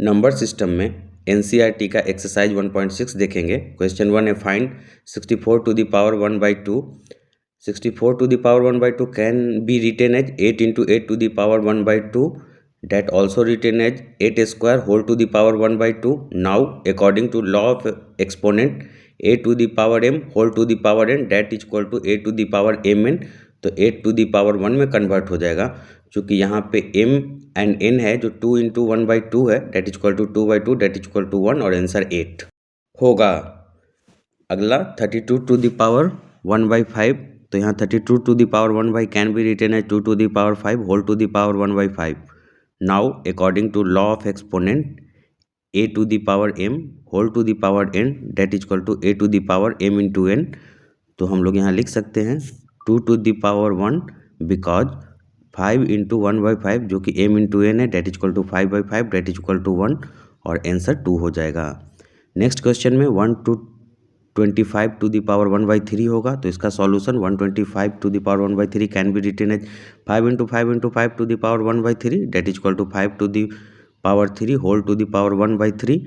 Number system में NCERT का exercise 1.6 देखेंगे। क्वेश्चन 1 है find 64 to the power 1/2। 64 to the power 1/2 can be written as 8 into 8 to the power 1/2 that also written as 8 square whole to the power 1/2. Now according to law of exponent a to the power m whole to the power n that is equal to a to the power mn। तो 8 to the power 1 में convert हो जाएगा, चूँकि यहाँ पे m and n है जो 2 into 1/2 है, that is equal to 2/2 that is equal to 1 और आंसर 8 होगा। अगला 32 टू द पावर 1/5। तो यहाँ 32 to the power 1 can be written as 2 to the power 5 whole to the power 1/5। Now according to law of exponent a to the power m whole to the power n that is equal to a to the power m into n। तो हम लोग यहाँ लिख सकते हैं 2 to the power 1 because 5 into 1/5 जो कि m into n है that is equal to 5/5 that is equal to 1 और आंसर 2 हो जाएगा। नेक्स्ट क्वेश्चन में 1 to 25 टू द पावर 1/3 होगा। तो इसका solution 125 to the power 1/3 can be written as 5 into 5 into 5 to the power 1/3 that is equal to 5 to the power 3 whole to the power 1/3।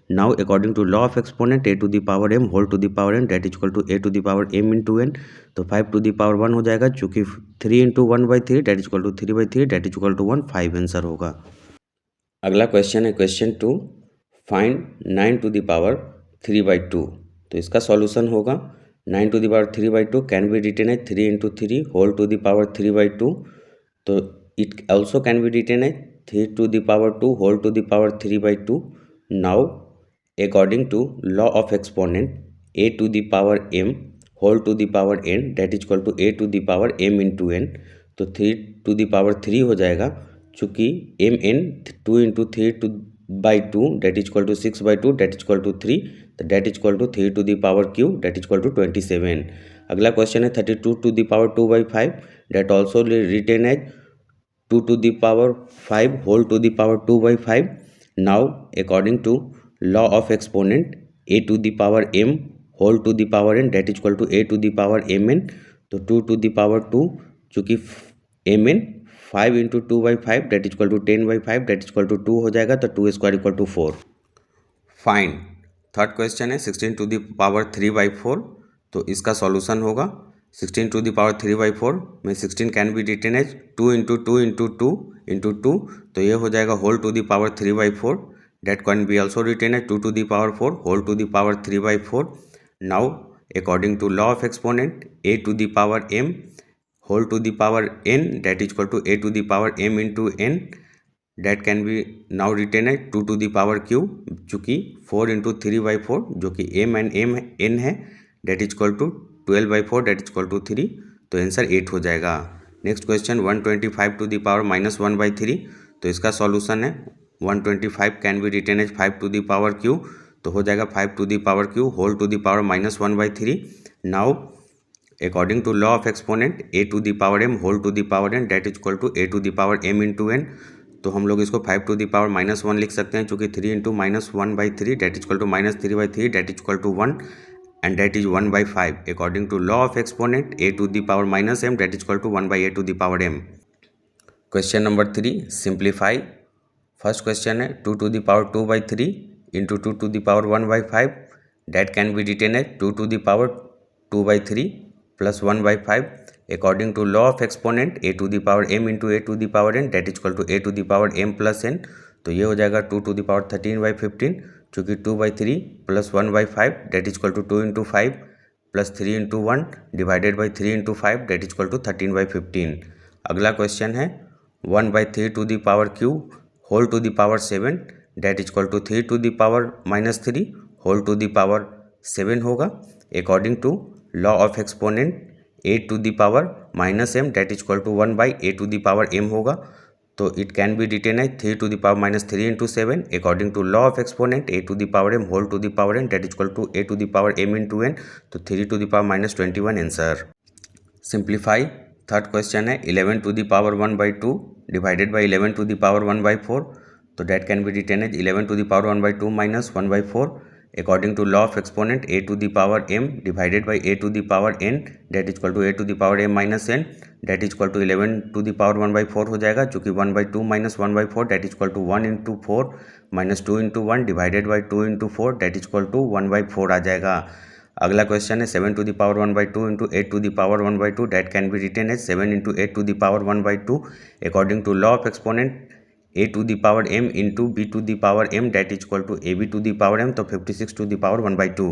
Now according to law of exponent a to the power m whole to the power n that is equal to a to the power m into n। तो 5 to the power 1 हो जाएगा, चूँकि 3 into 1/3 that is equal to 3/3 that is equal to 1, 5 answer होगा। अगला question है question 2 find 9 to the power 3/2। तो इसका सॉल्यूशन होगा 9 to the power 3/2 can be written as 3 into 3 whole to the power 3/2। तो it also can be written as 3 to the power 2 whole to the power 3/2। Now according to law of exponent a to the power m whole to the power n that is equal to a to the power m into n। तो 3 to the power 3 हो जाएगा, चूँकि m n 2 into 3/2 that is equal to 6/2 that is equal to 3, तो that is equal to 3 to the power q that is equal to 27। अगला question है 32 to the power 2/5 that also written as 2 to the power 5 whole to the power 2/5। Now according to law of exponent a to the power m whole to the power n that is equal to a to the power mn। तो 2 to the power 2 चूँकि mn 5 into 2/5 that is equal to 10/5 that is equal to 2 हो जाएगा, तो 2 square equal to 4। Fine third question है 16 to the power 3/4। तो इसका सॉल्यूशन होगा 16 टू द पावर 3/4 में 16 can be written as 2 into 2 into 2 into 2। तो ये हो जाएगा whole to the power 3/4 that can be also written as 2 to the power 4 whole to the power 3/4। Now according to law of exponent a to the power m whole to the power n that is equal to a to the power m into n that can be now written as 2 to the power q, चूँकि 4 into 3/4 जो कि m and m n है that is equal to 12/4 that is equal to 3। तो answer 8 हो जाएगा। Next question 125 to the power -1/3। तो इसका solution है 125 can be written as 5 to the power q। तो हो जाएगा 5 to the power q whole to the power -1/3। Now according to law of exponent a to the power m whole to the power n that is equal to a to the power m into n। तो हम लोग इसको 5 to the power -1 लिख सकते हैं, चूँकि 3 into -1/3 that is equal to -3/3 that is equal to 1 and that is 1/5 according to law of exponent a to the power -m that is equal to 1/a to the power m। Question number 3 simplify. First question है 2 to the power 2/3 into 2 to the power 1/5 that can be written as 2 to the power 2/3 plus 1/5 according to law of exponent a to the power m into a to the power n that is equal to a to the power m plus n। तो ये हो जाएगा 2 to the power 13/15, चूँकि 2/3 plus 1/5 that is equal to 2 into 5 plus 3 into 1 divided by 3 into 5 that is equal to 13/15। अगला question है 1/3 to the power q whole to the power 7 that is equal to 3 to the power -3 whole to the power 7 होगा। According to law of exponent a to the power -m that is equal to 1/a to the power m होगा। तो it can be written as 3 to the power -3 into 7 according to law of exponent a to the power m whole to the power n that is equal to a to the power m into n। तो 3 to the power -21 answer. Simplify third question है 11 to the power 1/2 divided by 11 to the power 1/4। तो that can be written as 11 to the power 1/2 -1/4 according to law of exponent a to the power m divided by a to the power n that is equal to a to the power m minus n that is equal to 11 to the power 1 by 4 हो जाएगा, चूँकि 1 by 2 minus 1 by 4 that is equal to 1 into 4 minus 2 into 1 divided by 2 into 4 that is equal to 1 by 4 आ जाएगा। अगला question है 7 to the power 1 by 2 into 8 to the power 1 by 2 that can be written as 7 into 8 to the power 1 by 2 according to law of exponent a to the power m into b to the power m that is equal to ab to the power m, तो 56 to the power 1 by 2।